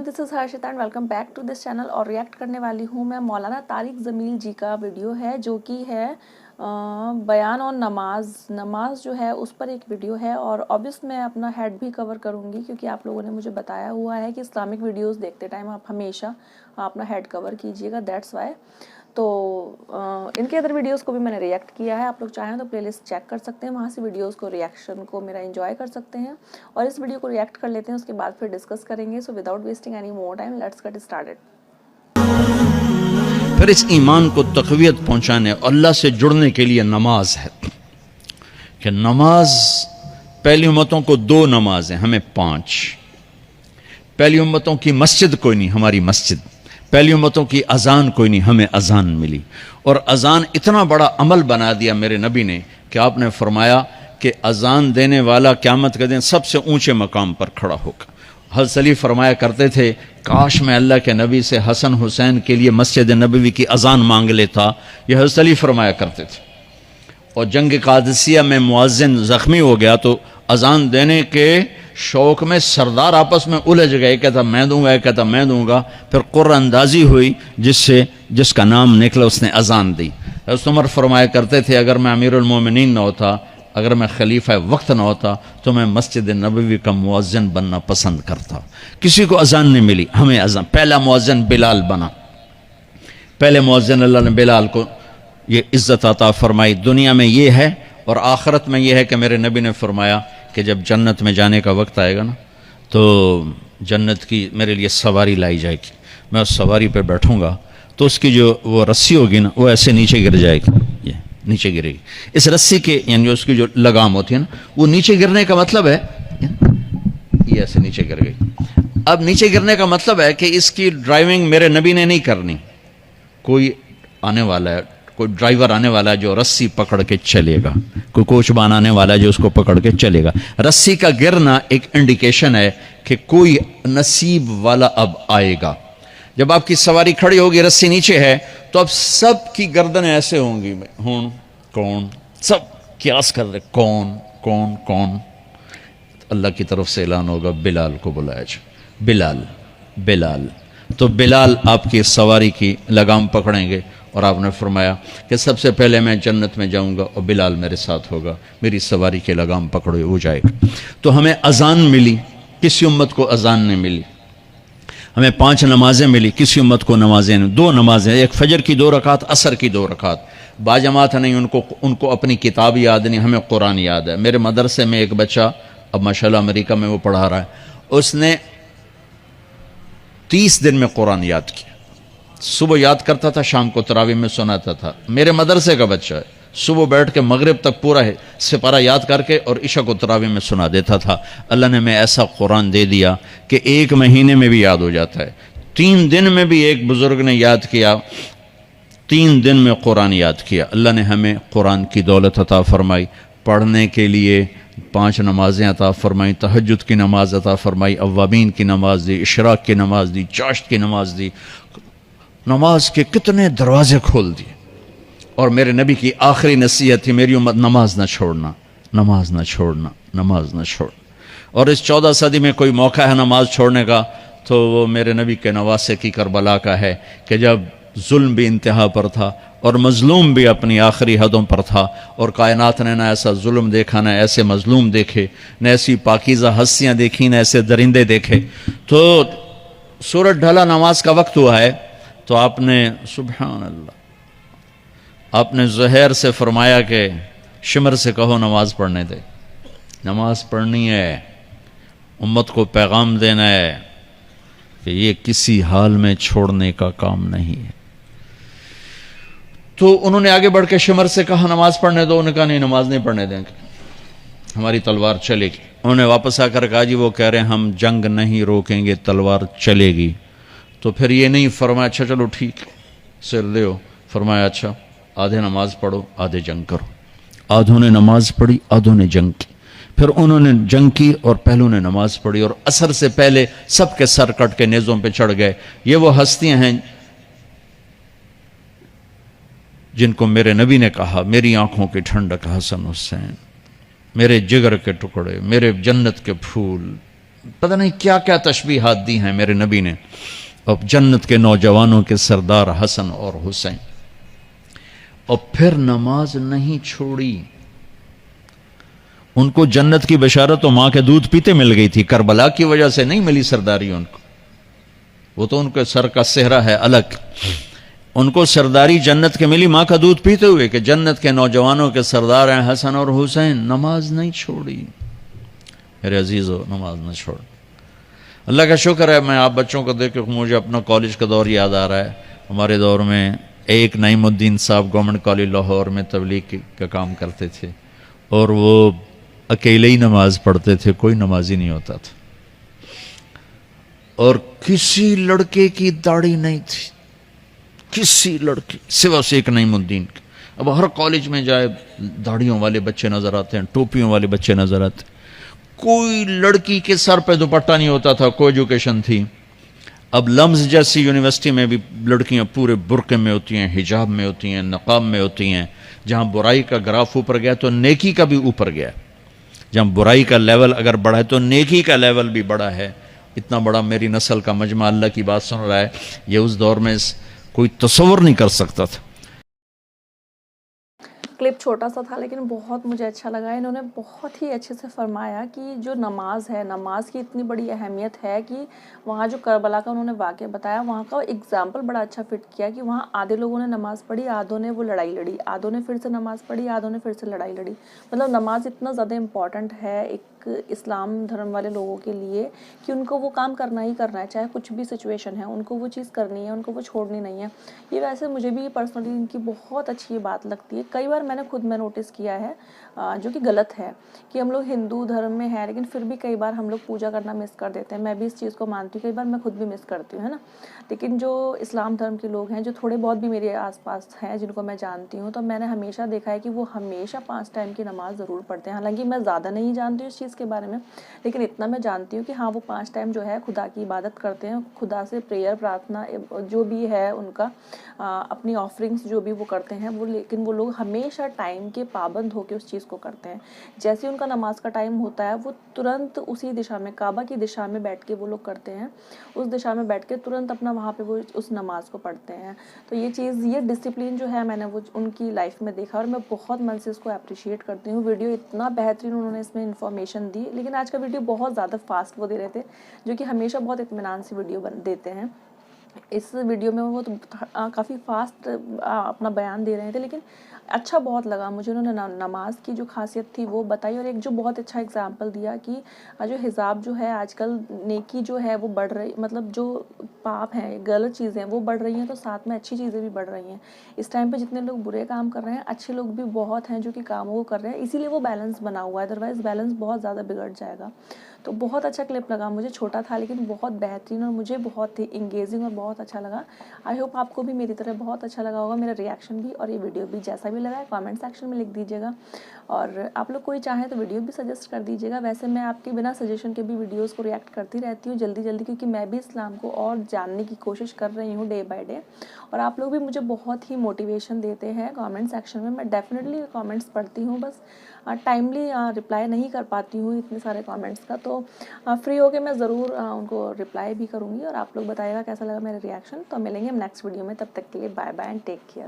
This is Harshita and welcome back to this channel. और react करने वाली हूँ मैं मौलाना तारिक जमील जी का वीडियो है जो कि है बयान और नमाज जो है उस पर एक वीडियो है। और ऑब्वियस मैं अपना हेड भी कवर करूँगी क्योंकि आप लोगों ने मुझे बताया हुआ है कि इस्लामिक वीडियोस देखते टाइम आप हमेशा अपना हेड कवर कीजिएगा, दैट्स वाई। तो इनके अदर वीडियोस को भी मैंने रिएक्ट किया है, आप लोग चाहें तो प्लेलिस्ट चेक कर सकते हैं, वहाँ से वीडियोस को रिएक्शन को मेरा एंजॉय कर सकते हैं। और इस वीडियो को रिएक्ट कर लेते हैं, उसके बाद फिर डिस्कस करेंगे। So without wasting any more time let's get started. फिर इस ईमान को तक़वियत पहुँचाने अल्लाह से जुड़ने के लिए नमाज है कि नमाज पहली उम्मतों को 2 नमाज हैं, हमें 5। पहली उम्मतों की मस्जिद कोई नहीं, हमारी मस्जिद। पहली उम्मतों की अजान कोई नहीं, हमें अजान मिली। और अजान इतना बड़ा अमल बना दिया मेरे नबी ने कि आपने फरमाया कि अजान देने वाला क़यामत के दिन सबसे ऊंचे मकाम पर खड़ा होगा। हज़रत अली फरमाया करते थे, काश मैं अल्लाह के नबी से हसन हुसैन के लिए मस्जिद नबवी की अजान मांग लेता। यह हज़रत अली फरमाया करते थे। और जंग कादसिया में मुअज्जिन ज़ख्मी हो गया तो अजान देने के शौक में सरदार आपस में उलझ गए, कहता मैं दूंगा, कहता मैं दूंगा। फिर कुर्र अंदाजी हुई, जिसका नाम निकला उसने अजान दी। हज़रत उमर फरमाया करते थे, अगर मैं अमीरुल मोमिनीन न होता, अगर मैं खलीफा वक्त न होता तो मैं मस्जिद नबवी का मुअज्जिन बनना पसंद करता। किसी को अजान नहीं मिली, हमें अजान। पहला मुअज्जिन बिलाल बना। पहले मुअज्जिन अल्लाह ने बिलाल को ये इज़्ज़त अता फरमाई। दुनिया में ये है और आखिरत में ये है कि मेरे नबी ने फरमाया कि जब जन्नत में जाने का वक्त आएगा ना, तो जन्नत की मेरे लिए सवारी लाई जाएगी। मैं उस सवारी पर बैठूंगा तो उसकी जो वो रस्सी होगी ना, वो ऐसे नीचे गिर जाएगी, ये नीचे गिरेगी। इस रस्सी के यानी उसकी जो लगाम होती है ना, वो नीचे गिरने का मतलब है ये ऐसे नीचे गिर गई। अब नीचे गिरने का मतलब है कि इसकी ड्राइविंग मेरे नबी ने नहीं करनी, कोई आने वाला है, कोई ड्राइवर आने वाला है जो रस्सी पकड़ के चलेगा, कोई कोचबान आने वाला है जो उसको पकड़ के चलेगा। रस्सी का गिरना एक इंडिकेशन है कि कोई नसीब वाला अब आएगा। जब आपकी सवारी खड़ी होगी, रस्सी नीचे है, तो अब सब की गर्दनें ऐसे होंगी, कौन, सब क्यास कर रहे, कौन। अल्लाह की तरफ से ऐलान होगा, बिलाल को बुलाया जाए। बिलाल। तो बिलाल आपकी सवारी की लगाम पकड़ेंगे और आपने फरमाया कि सबसे पहले मैं जन्नत में जाऊंगा और बिलाल मेरे साथ होगा, मेरी सवारी के लगाम पकड़े हो जाएगा। तो हमें अजान मिली, किसी उम्मत को अजान नहीं मिली। हमें 5 नमाजें मिली, किसी उम्मत को नमाजें नहीं। 2 नमाजें, एक फजर की 2 रकात, असर की 2 रकात। बाजमात नहीं, उनको अपनी किताब याद नहीं, हमें कुरान याद है। मेरे मदरसे में एक बच्चा, अब माशाल्लाह अमेरिका में वो पढ़ा रहा है, उसने 30 दिन में कुरान याद किया। सुबह याद करता था, शाम को तरावी में सुनाता था। मेरे मदरसे का बच्चा है, सुबह बैठ के मगरिब तक पूरा है सिपारा याद करके और इशा को तरावी में सुना देता था। अल्लाह ने मैं ऐसा कुरान दे दिया कि 1 महीने में भी याद हो जाता है। 3 दिन में भी एक बुजुर्ग ने याद किया, 3 दिन में कुरान याद किया। अल्लाह ने हमें कुरान की दौलत अता फरमाई, पढ़ने के लिए 5 नमाजें अता फरमाई, तहज्जुद की नमाज अता फरमाई, अव्वाबीन की नमाज दी, इशराक की नमाज दी, चाश्त की नमाज दी। नमाज के कितने दरवाजे खोल दिए। और मेरे नबी की आखिरी नसीहत थी, मेरी उम्मत नमाज ना छोड़ना। और इस 14 सदी में कोई मौका है नमाज छोड़ने का, तो वो मेरे नबी के नवासे की करबला का है कि जब जुल्म भी इंतहा पर था और मजलूम भी अपनी आखिरी हदों पर था, और कायनात ने ना ऐसा जुल्म देखा, ना ऐसे मजलूम देखे, न ऐसी पाकीज़ा हस्तियाँ देखी, न ऐसे दरिंदे देखे। तो सूरज ढला, नमाज का वक्त हुआ है, तो आपने सुभान अल्लाह, आपने ज़ुहैर से फरमाया कि शिमर से कहो नमाज पढ़ने दे। नमाज पढ़नी है, उम्मत को पैगाम देना है कि ये किसी हाल में छोड़ने का काम नहीं है। तो उन्होंने आगे बढ़ के शिमर से कहा नमाज पढ़ने दो। उन्होंने कहा नहीं, नमाज नहीं पढ़ने देंगे, हमारी तलवार चलेगी। उन्होंने वापस आकर कहा जी वो कह रहे हैं हम जंग नहीं रोकेंगे, तलवार चलेगी। तो फिर ये नहीं फरमाया अच्छा चलो ठीक सिर दो, फरमाया अच्छा आधे नमाज पढ़ो, आधे जंग करो। आधों ने नमाज पढ़ी, आधों ने जंग की। फिर उन्होंने जंग की और पहलों ने नमाज पढ़ी, और असर से पहले सबके सर कट के नेज़ों पे चढ़ गए। ये वो हस्तियां हैं जिनको मेरे नबी ने कहा मेरी आंखों की ठंडक हसन हुसैन, मेरे जिगर के टुकड़े, मेरे जन्नत के फूल, پتہ نہیں کیا کیا تشبیہات دی ہیں میرے نبی نے. اب جنت کے نوجوانوں کے سردار حسن اور حسین. اور پھر نماز نہیں چھوڑی. ان کو جنت کی بشارت تو ماں کے دودھ پیتے مل گئی تھی, کربلا کی وجہ سے نہیں ملی سرداری ان کو. وہ تو ان کے سر کا صحرا ہے الگ. ان کو سرداری جنت کے ملی ماں کا دودھ پیتے ہوئے کہ جنت کے نوجوانوں کے سردار ہیں حسن اور حسین. نماز نہیں چھوڑی. میرے عزیزو, نماز نہ چھوڑ. اللہ کا شکر ہے, میں آپ بچوں کو دیکھ کے مجھے اپنا کالج کا دور یاد آ رہا ہے. ہمارے دور میں ایک نعیم الدین صاحب گورنمنٹ کالج لاہور میں تبلیغ کا کام کرتے تھے, اور وہ اکیلے ہی نماز پڑھتے تھے, کوئی نمازی نہیں ہوتا تھا, اور کسی لڑکے کی داڑھی نہیں تھی, کسی لڑکی سوا سے ایک نعیم الدین کی. اب ہر کالج میں جائے داڑھیوں والے بچے نظر آتے ہیں, ٹوپیوں والے بچے نظر آتے ہیں. کوئی لڑکی کے سر پہ دوپٹہ نہیں ہوتا تھا, کوئی ایجوکیشن تھی. اب لمز جیسی یونیورسٹی میں بھی لڑکیاں پورے برقعے میں ہوتی ہیں, حجاب میں ہوتی ہیں, نقاب میں ہوتی ہیں. جہاں برائی کا گراف اوپر گیا تو نیکی کا بھی اوپر گیا. جہاں برائی کا لیول اگر بڑھا ہے تو نیکی کا لیول بھی بڑا ہے. اتنا بڑا میری نسل کا مجمع اللہ کی بات سن رہا ہے, یہ اس دور میں کوئی تصور نہیں کر سکتا تھا. کلپ چھوٹا سا تھا لیکن بہت مجھے اچھا لگا. انہوں نے بہت ہی اچھے سے فرمایا کہ جو نماز ہے, نماز کی اتنی بڑی اہمیت ہے کہ وہاں جو کربلا کا انہوں نے واقعہ بتایا, وہاں کا ایگزامپل بڑا اچھا فٹ کیا کہ وہاں آدھے لوگوں نے نماز پڑھی, آدھوں نے وہ لڑائی لڑی, آدھوں نے پھر سے نماز پڑھی, آدھوں نے پھر سے لڑائی لڑی. مطلب نماز اتنا زیادہ امپورٹنٹ ہے ایک اسلام دھرم والے لوگوں کے لیے کہ ان کو وہ کام کرنا ہی کرنا ہے, چاہے کچھ بھی سچویشن ہے, ان کو وہ چیز کرنی ہے, ان کو وہ چھوڑنی نہیں ہے. یہ ویسے مجھے بھی پرسنلی ان کی بہت اچھی بات لگتی ہے. کئی بار میں نے خود میں نوٹس کیا ہے جو کہ غلط ہے کہ ہم لوگ ہندو دھرم میں ہیں لیکن پھر بھی کئی بار ہم لوگ پوجا کرنا مس کر دیتے ہیں. میں بھی اس چیز کو مانتی ہوں, کئی بار میں خود بھی مس کرتی ہوں, ہے نا. لیکن جو اسلام دھرم کے لوگ ہیں, جو تھوڑے بہت بھی میرے آس پاس ہیں جن کو میں جانتی ہوں, تو میں نے ہمیشہ دیکھا ہے کہ وہ ہمیشہ 5 ٹائم کی نماز ضرور پڑھتے ہیں. حالانکہ میں زیادہ نہیں جانتی ہوں اس چیز کے بارے میں, لیکن اتنا میں جانتی ہوں کہ ہاں وہ 5 ٹائم جو ہے خدا کی عبادت کرتے ہیں, خدا سے پریئر پرارتھنا جو بھی ہے ان کا, اپنی آفرنگس جو بھی وہ کرتے ہیں وہ, لیکن وہ لوگ ہمیشہ ٹائم کے پابند ہو کے اس چیز کو کرتے ہیں. جیسے ان کا نماز کا ٹائم ہوتا ہے وہ ترنت اسی دشا میں, کعبہ کی دشا میں بیٹھ کے وہ لوگ کرتے ہیں, اس دشا میں بیٹھ کے ترنت اپنا وہاں پہ وہ اس نماز کو پڑھتے ہیں. تو یہ چیز, یہ ڈسپلن جو ہے میں نے وہ ان کی لائف میں دیکھا, اور میں بہت من سے اس کو اپریشیٹ کرتی ہوں. ویڈیو اتنا بہترین انہوں نے اس میں انفارمیشن دی, لیکن آج کا ویڈیو بہت زیادہ فاسٹ وہ دے رہے تھے, جو کہ ہمیشہ بہت اطمینان سے ویڈیو دیتے ہیں. اس ویڈیو میں وہ کافی فاسٹ اپنا بیان دے رہے تھے, لیکن اچھا بہت لگا مجھے. انہوں نے نماز کی جو خاصیت تھی وہ بتائی, اور ایک جو بہت اچھا اگزامپل دیا کہ جو حجاب جو ہے آج کل, نیکی جو ہے وہ بڑھ رہی, مطلب جو پاپ ہیں, غلط چیزیں وہ بڑھ رہی ہیں, تو ساتھ میں اچھی چیزیں بھی بڑھ رہی ہیں. اس ٹائم پہ جتنے لوگ برے کام کر رہے ہیں, اچھے لوگ بھی بہت ہیں جو کہ کاموں کو کر رہے ہیں, اسی لیے وہ بیلنس بنا ہوا ہے, ادروائز بیلنس بہت زیادہ بگڑ جائے گا. تو بہت اچھا کلپ لگا مجھے, چھوٹا تھا لیکن بہت بہترین, اور مجھے بہت ہی انگیزنگ اور بہت اچھا لگا. آئی ہوپ آپ کو بھی میری طرح بہت اچھا لگا ہوگا میرا ریاکشن بھی, اور یہ ویڈیو بھی. جیسا بھی لگا ہے کامنٹ سیکشن میں لکھ دیجیے گا, اور آپ لوگ کوئی چاہیں تو ویڈیو بھی سجیسٹ کر دیجیے گا. ویسے میں آپ کے بنا سجیشن کے بھی ویڈیوز کو ریئیکٹ کرتی رہتی ہوں جلدی جلدی, کیونکہ میں بھی اسلام کو اور جاننے کی کوشش کر رہی ہوں ڈے بائی ڈے, اور آپ لوگ بھی مجھے بہت ہی موٹیویشن دیتے ہیں کامنٹ سیکشن میں. میں ڈیفینیٹلی کامنٹس پڑھتی ہوں, بس ٹائملی رپلائی نہیں کر پاتی ہوں اتنے سارے کامنٹس کا, تو فری ہو کے میں ضرور ان کو رپلائی بھی کروں گی. اور آپ لوگ بتائیے گا کیسا لگا میرا ریاکشن. تو ملیں گے ہم نیکسٹ ویڈیو میں, تب تک کے لیے bye bye and take care.